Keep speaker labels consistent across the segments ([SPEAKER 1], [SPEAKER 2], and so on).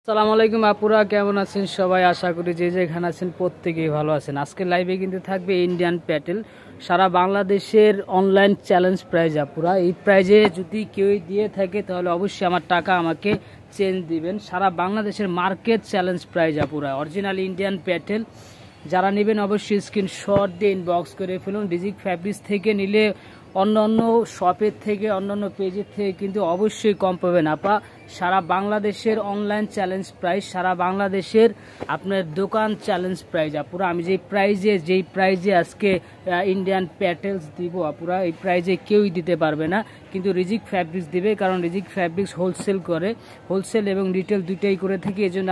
[SPEAKER 1] আসসালামু আলাইকুম আপুরা, কেমন আছেন সবাই? আশা করি যে যেখানে আছেন প্রত্যেকেই ভালো আছেন। আজকে লাইভে কিন্তু থাকবে ইন্ডিয়ান প্যাটেল, সারা বাংলাদেশের অনলাইন চ্যালেঞ্জ প্রাইজ। আপুরা এই প্রাইজে যদি কেউ দিয়ে থাকে তাহলে অবশ্যই আমার টাকা আমাকে চেঞ্জ দিবেন। সারা বাংলাদেশের মার্কেট চ্যালেঞ্জ প্রাইজ আপুরা, অরিজিনাল ইন্ডিয়ান প্যাটেল। যারা নেবেন অবশ্যই স্ক্রিনশট দিয়ে ইনবক্স করে ফেলুন। রিজিক ফ্যাব্রিক্স থেকে নিলে অন্য শপের থেকে অন্যান্য পেজের থেকে কিন্তু অবশ্যই কম পাবেন আপা। সারা বাংলাদেশের অনলাইন চ্যালেঞ্জ প্রাইস, সারা বাংলাদেশের আপনার দোকান চ্যালেঞ্জ প্রাইস আপুরা। আমি যেই প্রাইজে আজকে ইন্ডিয়ান প্যাটেলস দিব আপুরা, এই প্রাইজে কেউই দিতে পারবে না, কিন্তু রিজিক ফ্যাব্রিক্স দিবে। কারণ রিজিক ফ্যাব্রিক্স হোলসেল এবং রিটেল দুইটাই করে থাকি। এই জন্য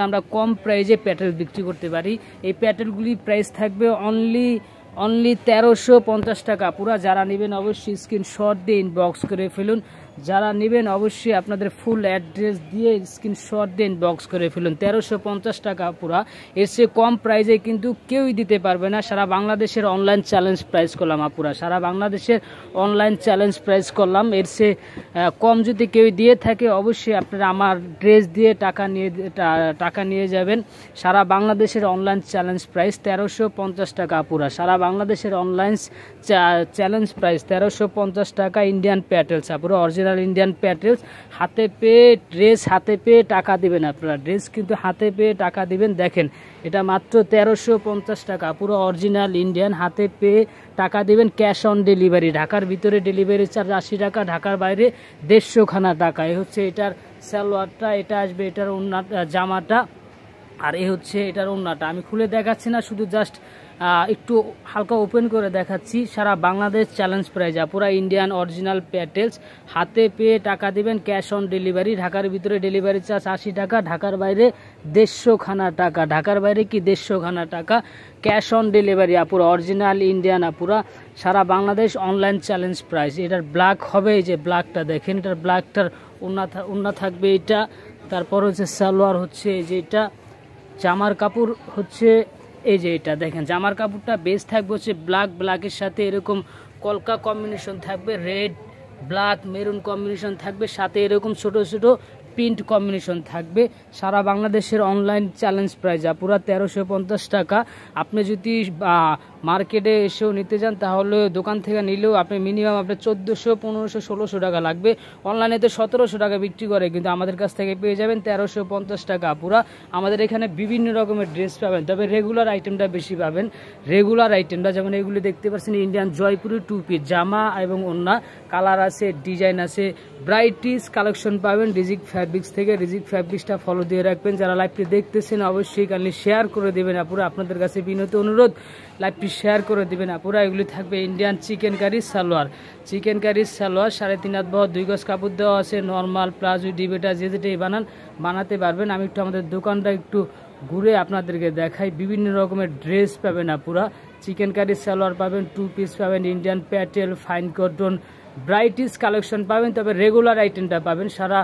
[SPEAKER 1] আমরা কম প্রাইজে প্যাটেল বিক্রি করতে পারি। এই প্যাটেলগুলি প্রাইস থাকবে অনলি 1350 টাকা পুরা। যারা নেবেন অবশ্যই স্ক্রিনশট দিয়ে ইনবক্স করে ফেলুন। যারা নেবেন অবশ্যই আপনাদের ফুল অ্যাড্রেস দিয়ে স্ক্রিনশট দিয়ে ইনবক্স করে ফেলুন। 1350 টাকা পুরা, এর চেয়ে কম প্রাইজে কিন্তু কেউই দিতে পারবে না। সারা বাংলাদেশের অনলাইন চ্যালেঞ্জ প্রাইস করলাম আপুরা, সারা বাংলাদেশের অনলাইন চ্যালেঞ্জ প্রাইস করলাম। এর চেয়ে কম যদি কেউ দিয়ে থাকে অবশ্যই আপনারা আমার ড্রেস দিয়ে টাকা নিয়ে যাবেন। সারা বাংলাদেশের অনলাইন চ্যালেঞ্জ প্রাইস 1350 টাকা আপুরা। সারা বাংলাদেশের অনলাইন চ্যালেঞ্জ প্রাইস 1350 টাকা ইন্ডিয়ান প্যাটেলস আপুরা, অরিজিনাল ইন্ডিয়ান প্যাটেলস। হাতে পেয়ে ড্রেস, হাতে পেয়ে টাকা দিবেন আপনারা। ড্রেস কিন্তু হাতে পেয়ে টাকা দিবেন। দেখেন এটা মাত্র 1350 টাকা পুরো অরিজিনাল ইন্ডিয়ান, হাতে পেয়ে টাকা দিবেন। ক্যাশ অন ডেলিভারি, ঢাকার ভিতরে ডেলিভারি চার্জ 80 টাকা, ঢাকার বাইরে 150 খানা টাকা। এই হচ্ছে এটার সালোয়ারটা, এটা আসবে এটার জামাটা, আর এই হচ্ছে এটার ওড়নাটা। আমি খুলে দেখাচ্ছি না, শুধু জাস্ট একটু হালকা ওপেন করে দেখাচ্ছি। সারা বাংলাদেশ চ্যালেঞ্জ প্রাইজ পুরা ইন্ডিয়ান অরিজিনাল প্যাটেলস, হাতে পেয়ে টাকা দিবেন। ক্যাশ অন ডেলিভারি, ঢাকার ভিতরে ডেলিভারি চার্জ 80 টাকা, ঢাকার বাইরে 150 খানা টাকা, ঢাকার বাইরে কি 150 খানা টাকা। ক্যাশ অন ডেলিভারি আপুরা, অরিজিনাল ইন্ডিয়ান আপুরা। সারা বাংলাদেশ অনলাইন চ্যালেঞ্জ প্রাইস। এটার ব্ল্যাক হবে, এই যে ব্ল্যাকটা দেখেন, এটার ব্ল্যাকটার ওড়না থাকবে এটা। তারপর হচ্ছে সালোয়ার হচ্ছে এই যে এটা, জামার কাপড় হচ্ছে এই যে এটা দেখেন। জামার কাপড়টা বেস থাকবে হচ্ছে ব্ল্যাকের সাথে এরকম কলকা কম্বিনেশন থাকবে, রেড ব্ল্যাক মেরুন কম্বিনেশন থাকবে, সাথে এরকম ছোট ছোট প্রিন্ট কম্বিনেশন থাকবে। সারা বাংলাদেশের অনলাইন চ্যালেঞ্জ প্রাইস পুরা 1350 টাকা। আপনি যদি মার্কেটে এসেও নিতে যান তাহলে দোকান থেকে নিলেও আপনি মিনিমাম আপনার 1400, 1500, 1600 টাকা লাগবে। অনলাইনে তো 1700 টাকা বিক্রি করে, কিন্তু আমাদের কাছ থেকে পেয়ে যাবেন 1350 টাকা পুরা। আমাদের এখানে বিভিন্ন রকমের ড্রেস পাবেন, তবে রেগুলার আইটেমটা বেশি পাবেন। রেগুলার আইটেমটা যেমন এগুলো দেখতে পাচ্ছেন, ইন্ডিয়ান জয়পুরি টু পিস জামা এবং ওড়না, কালার আছে, ডিজাইন আছে। ব্রাইটিস কালেকশন পাবেন রিজিক ফ্যাব্রিক্স থেকে। রিজিক ফ্যাব্রিক্সটা ফলো দিয়ে রাখবেন। যারা লাইভটি দেখতেছেন অবশ্যই কাইন্ডলি শেয়ার করে দেবেন আপুরা। আপনাদের কাছে বিনত অনুরোধ, লাইভটি শেয়ার করে দেবেন আপুরা। এগুলি থাকবে ইন্ডিয়ান চিকেন কারি সালোয়ার, 3.5 হাত বহর, 2 গজ কাপড় দেওয়া আছে। নর্মাল প্লাজো ডিবেটা যে যেটাই বানাতে পারবেন। আমি একটু আমাদের দোকানটা একটু ঘুরে আপনাদেরকে দেখাই। বিভিন্ন রকমের ড্রেস পাবেন আপুরা, চিকেন কারি সালোয়ার পাবেন, 2 পিস পাবেন, ইন্ডিয়ান প্যাটেল, ফাইন কটন, ব্রাইটিস কালেকশন পাবেন। তবে রেগুলার আইটেমটা পাবেন, সারা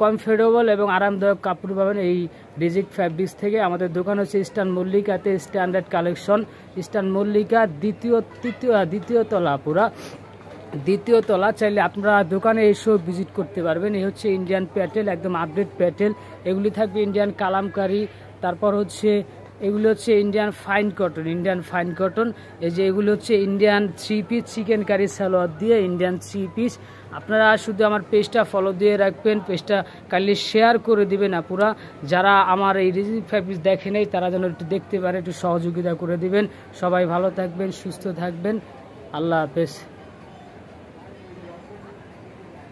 [SPEAKER 1] কমফোর্টেবল এবং আরামদায়ক কাপড় পাবেন এই রিজিক ফ্যাব্রিক্স থেকে। আমাদের দোকান হচ্ছে ইস্টার্ন মল্লিকাতে, স্ট্যান্ডার্ড কালেকশন, ইস্টার্ন মল্লিকা দ্বিতীয় তলা পুরা, দ্বিতীয় তলা। চাইলে আপনারা দোকানে এসেও ভিজিট করতে পারবেন। এই হচ্ছে ইন্ডিয়ান প্যাটেল, একদম আপডেট প্যাটেল। এগুলি থাকবে ইন্ডিয়ান কালামকারি, তারপর হচ্ছে এগুলো হচ্ছে ইন্ডিয়ান ফাইন কটন। এই যে এগুলো হচ্ছে Indian 3 piece chicken curry salwar দিয়ে ইন্ডিয়ান 3 পিস। আপনারা শুধু আমার পেজটা ফলো দিয়ে রাখবেন, পেজটা কাইন্ডলি শেয়ার করে দিবেন আপুরা। যারা আমার এই রিজিক ফ্যাব্রিক্স দেখে নেই তারা যেন একটু দেখতে পারে, একটু সহযোগিতা করে দিবেন। সবাই ভালো থাকবেন, সুস্থ থাকবেন, আল্লাহ হাফেজ।